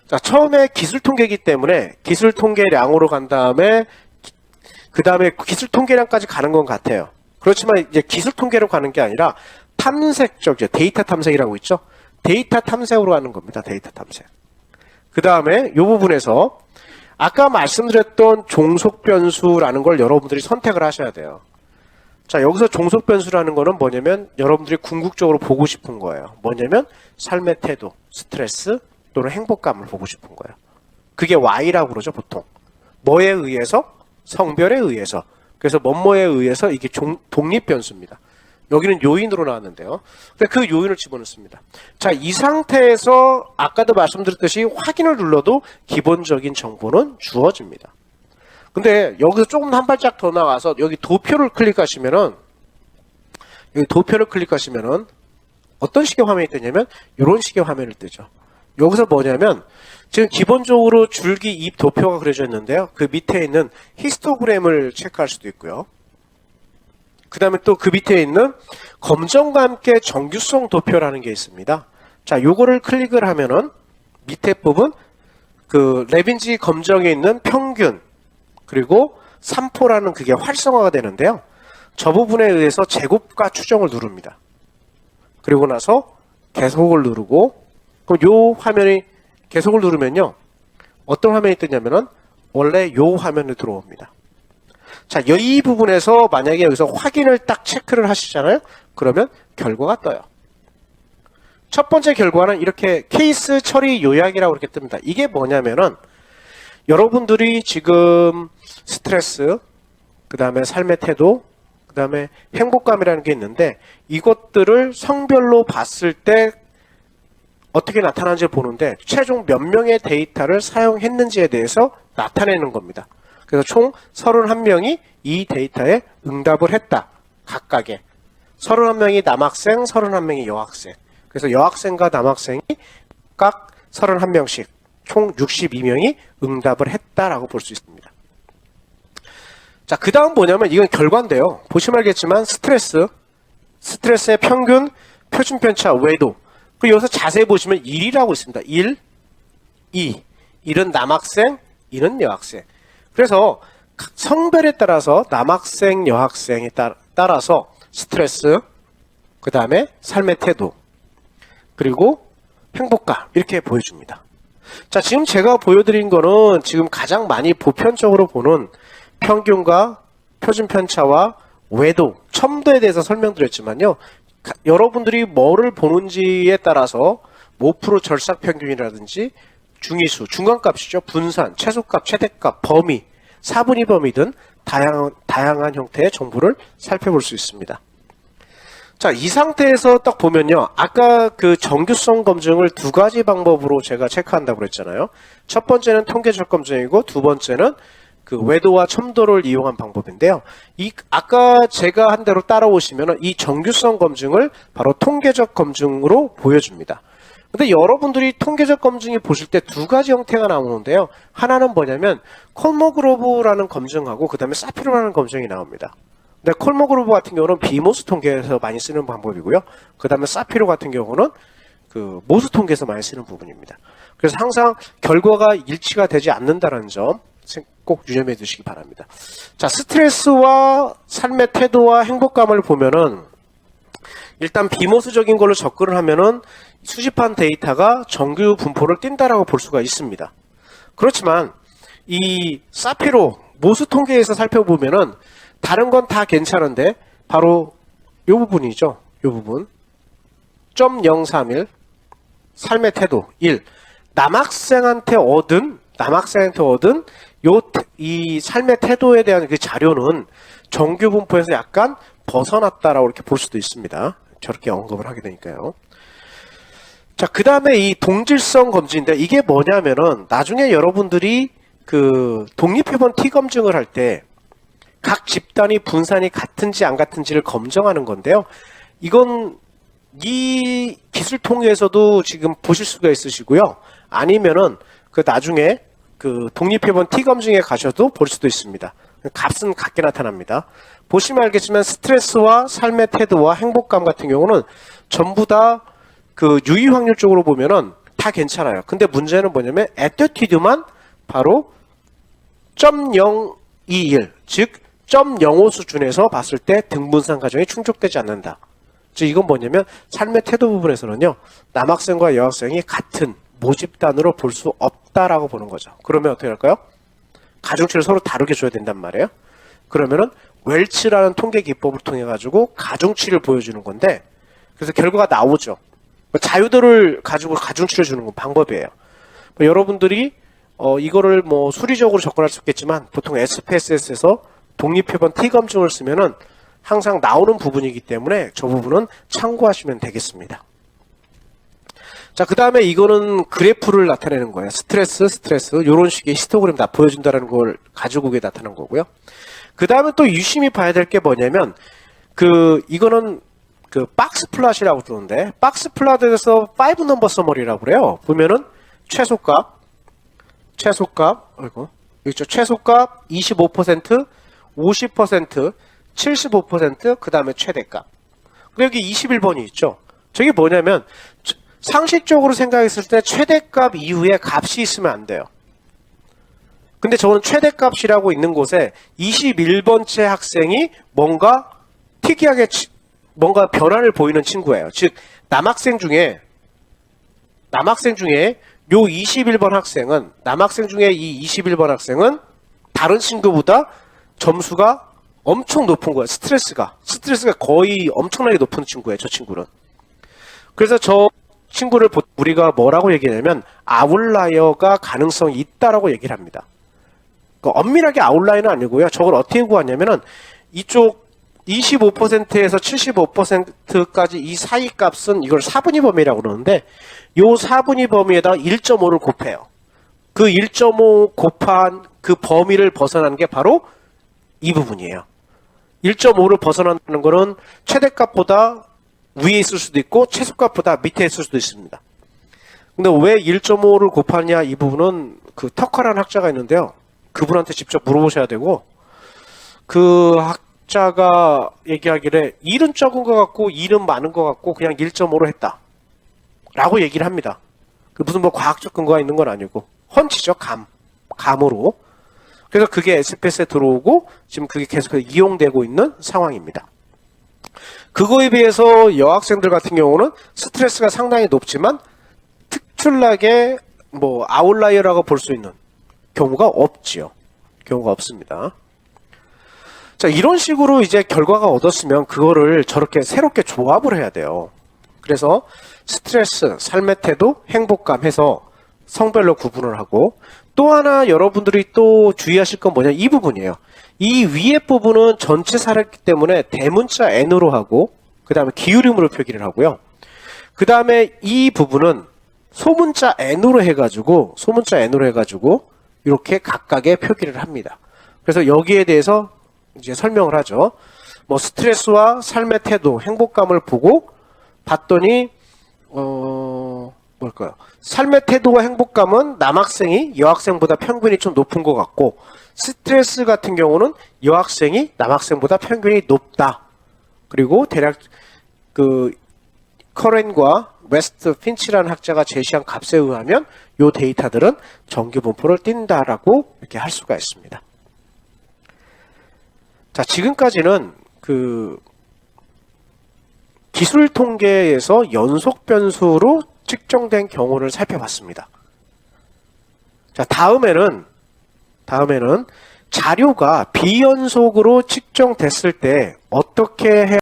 자, 처음에 기술 통계이기 때문에 기술 통계량으로 간 다음에 그 다음에 기술 통계량까지 가는 건 같아요. 그렇지만 이제 기술 통계로 가는 게 아니라 탐색적, 데이터 탐색이라고 있죠. 데이터 탐색으로 가는 겁니다. 데이터 탐색. 그 다음에 이 부분에서 아까 말씀드렸던 종속 변수라는 걸 여러분들이 선택을 하셔야 돼요. 자, 여기서 종속 변수라는 거는 뭐냐면 여러분들이 궁극적으로 보고 싶은 거예요. 뭐냐면 삶의 태도, 스트레스 또는 행복감을 보고 싶은 거예요. 그게 Y라고 그러죠, 보통. 뭐에 의해서? 성별에 의해서. 그래서 뭐뭐에 의해서 이게 독립 변수입니다. 여기는 요인으로 나왔는데요. 근데 그 요인을 집어넣습니다. 자, 이 상태에서 아까도 말씀드렸듯이 확인을 눌러도 기본적인 정보는 주어집니다. 근데 여기서 조금 한 발짝 더 나가서 여기 도표를 클릭하시면은 어떤 식의 화면이 뜨냐면 이런 식의 화면을 뜨죠. 여기서 뭐냐면 지금 기본적으로 줄기 잎 도표가 그려져 있는데요. 그 밑에 있는 히스토그램을 체크할 수도 있고요. 그 다음에 또 그 밑에 있는 검정과 함께 정규성 도표라는 게 있습니다. 자, 요거를 클릭을 하면은 밑에 부분 그 레빈지 검정에 있는 평균 그리고 3포라는 그게 활성화가 되는데요. 저 부분에 의해서 제곱과 추정을 누릅니다. 그리고 나서 계속을 누르고 그럼 요 화면이 계속을 누르면요. 어떤 화면이 뜨냐면은 원래 요 화면에 들어옵니다. 자, 이 부분에서 만약에 여기서 확인을 딱 체크를 하시잖아요. 그러면 결과가 떠요. 첫 번째 결과는 이렇게 케이스 처리 요약이라고 이렇게 뜹니다. 이게 뭐냐면은 여러분들이 지금 스트레스, 그 다음에 삶의 태도, 그 다음에 행복감이라는 게 있는데 이것들을 성별로 봤을 때 어떻게 나타나는지 보는데 최종 몇 명의 데이터를 사용했는지에 대해서 나타내는 겁니다. 그래서 총 31명이 이 데이터에 응답을 했다. 각각에. 31명이 남학생, 31명이 여학생. 그래서 여학생과 남학생이 각 31명씩 총 62명이 응답을 했다라고 볼 수 있습니다. 자, 그 다음 뭐냐면 이건 결과인데요. 보시면 알겠지만 스트레스의 평균, 표준 편차, 외도. 그리고 여기서 자세히 보시면 1이라고 있습니다. 1, 2. 1은 남학생, 2는 여학생. 그래서 성별에 따라서 남학생, 여학생에 따라서 스트레스, 그 다음에 삶의 태도, 그리고 행복감 이렇게 보여줍니다. 자, 지금 제가 보여드린 거는 지금 가장 많이 보편적으로 보는 평균과 표준 편차와 외도, 첨도에 대해서 설명드렸지만요. 여러분들이 뭐를 보는지에 따라서 모프로 절삭 평균이라든지 중위수, 중간값이죠. 분산, 최소값, 최대값, 범위, 사분위 범위 등 다양한 형태의 정보를 살펴볼 수 있습니다. 자, 이 상태에서 딱 보면요. 아까 그 정규성 검증을 두 가지 방법으로 제가 체크한다고 그랬잖아요. 첫 번째는 통계적 검증이고 두 번째는 그 외도와 첨도를 이용한 방법인데요. 아까 제가 한 대로 따라오시면 이 정규성 검증을 바로 통계적 검증으로 보여줍니다. 근데 여러분들이 통계적 검증이 보실 때 두 가지 형태가 나오는데요. 하나는 뭐냐면 콜모그로브라는 검증하고 그 다음에 사피로라는 검증이 나옵니다. 근데 콜모그로브 같은 경우는 비모스 통계에서 많이 쓰는 방법이고요. 그 다음에 사피로 같은 경우는 그 모스 통계에서 많이 쓰는 부분입니다. 그래서 항상 결과가 일치가 되지 않는다는 점 꼭 유념해 두시기 바랍니다. 자, 스트레스와 삶의 태도와 행복감을 보면은 일단 비모스적인 걸로 접근을 하면은 수집한 데이터가 정규 분포를 띈다라고 볼 수가 있습니다. 그렇지만 이 사피로 모스 통계에서 살펴보면은 다른 건 다 괜찮은데 바로 이 부분이죠. 이 부분. 0.031 삶의 태도 1. 남학생한테 얻은 이 삶의 태도에 대한 그 자료는 정규 분포에서 약간 벗어났다라고 이렇게 볼 수도 있습니다. 저렇게 언급을 하게 되니까요. 자, 그 다음에 이 동질성 검진인데 이게 뭐냐면은 나중에 여러분들이 그 독립표본 T 검증을 할 때 각 집단이 분산이 같은지 안 같은지를 검증하는 건데요. 이건 이 기술 통해서도 지금 보실 수가 있으시고요. 아니면은 그 나중에 그 독립표본 T 검증에 가셔도 볼 수도 있습니다. 값은 같게 나타납니다. 보시면 알겠지만 스트레스와 삶의 태도와 행복감 같은 경우는 전부 다 그 유의 확률 쪽으로 보면은 다 괜찮아요. 근데 문제는 뭐냐면 attitude만 바로 0.021, 즉 0.05 수준에서 봤을 때 등분산 과정이 충족되지 않는다. 즉 이건 뭐냐면 삶의 태도 부분에서는요, 남학생과 여학생이 같은 모집단으로 볼 수 없다라고 보는 거죠. 그러면 어떻게 할까요? 가중치를 서로 다르게 줘야 된단 말이에요. 그러면은 웰치라는 통계 기법을 통해 가지고 가중치를 보여주는 건데, 그래서 결과가 나오죠. 자유도를 가지고 가중치를 주는 건 방법이에요. 여러분들이 이거를 뭐 수리적으로 접근할 수 있겠지만 보통 SPSS에서 독립표본 T검증을 쓰면은 항상 나오는 부분이기 때문에 저 부분은 참고하시면 되겠습니다. 자, 그 다음에 이거는 그래프를 나타내는 거예요. 스트레스, 이런 식의 히스토그램 다 보여준다는 걸 가지고 그게 나타난 거고요. 그 다음에 또 유심히 봐야 될 게 뭐냐면, 이거는 박스 플랫이라고 그러는데, 박스 플랫에서 5 넘버 서머리라고 그래요. 보면은 최소값, 아이고, 있죠. 최소값 25%, 50%, 75%, 그 다음에 최대값. 여기 21번이 있죠. 저게 뭐냐면, 상식적으로 생각했을 때 최대값 이후에 값이 있으면 안 돼요. 근데 저는 최대값이라고 있는 곳에 21번째 학생이 뭔가 특이하게 뭔가 변화를 보이는 친구예요. 즉 남학생 중에 요 21번 학생은, 남학생 중에 이 21번 학생은 다른 친구보다 점수가 엄청 높은 거예요. 스트레스가 거의 엄청나게 높은 친구예요. 저 친구는. 그래서 저 친구를 우리가 뭐라고 얘기하냐면 아웃라이어가 가능성이 있다라고 얘기를 합니다. 엄밀하게 아웃라이어는 아니고요. 저걸 어떻게 구하냐면은 이쪽 25%에서 75%까지 이 사이 값은 이걸 4분위 범위라고 그러는데, 요 4분위 범위에다가 1.5를 곱해요. 그 1.5 곱한 그 범위를 벗어나는 게 바로 이 부분이에요. 1.5를 벗어나는 거는 최대값보다 위에 있을 수도 있고 최소값보다 밑에 있을 수도 있습니다. 근데 왜 1.5를 곱하냐, 이 부분은 터커라는 학자가 있는데요. 그분한테 직접 물어보셔야 되고, 그 학자가 얘기하기를 1은 적은 것 같고 1은 많은 것 같고 그냥 1.5로 했다 라고 얘기를 합니다. 무슨 뭐 과학적 근거가 있는 건 아니고 헌치죠. 감으로. 그래서 그게 SPS에 들어오고 지금 그게 계속 이용되고 있는 상황입니다. 그거에 비해서 여학생들 같은 경우는 스트레스가 상당히 높지만 특출나게 뭐 아웃라이어라고 볼 수 있는 경우가 없지요. 경우가 없습니다. 자, 이런 식으로 이제 결과가 얻었으면 그거를 저렇게 새롭게 조합을 해야 돼요. 그래서 스트레스, 삶의 태도, 행복감 해서 성별로 구분을 하고, 또 하나 여러분들이 또 주의하실 건 뭐냐, 이 부분이에요. 이 위에 부분은 전체 사례이기 때문에 대문자 N으로 하고 그 다음에 기울임으로 표기를 하고요. 그 다음에 이 부분은 소문자 N으로 해가지고 이렇게 각각의 표기를 합니다. 그래서 여기에 대해서 이제 설명을 하죠. 뭐 스트레스와 삶의 태도, 행복감을 보고 봤더니 뭘까요? 삶의 태도와 행복감은 남학생이 여학생보다 평균이 좀 높은 것 같고, 스트레스 같은 경우는 여학생이 남학생보다 평균이 높다. 그리고 대략 커렌과 웨스트 핀치라는 학자가 제시한 값에 의하면 이 데이터들은 정규 분포를 띈다라고 이렇게 할 수가 있습니다. 자, 지금까지는 기술 통계에서 연속 변수로 측정된 경우를 살펴봤습니다. 자, 다음에는 자료가 비연속으로 측정됐을 때 어떻게 해야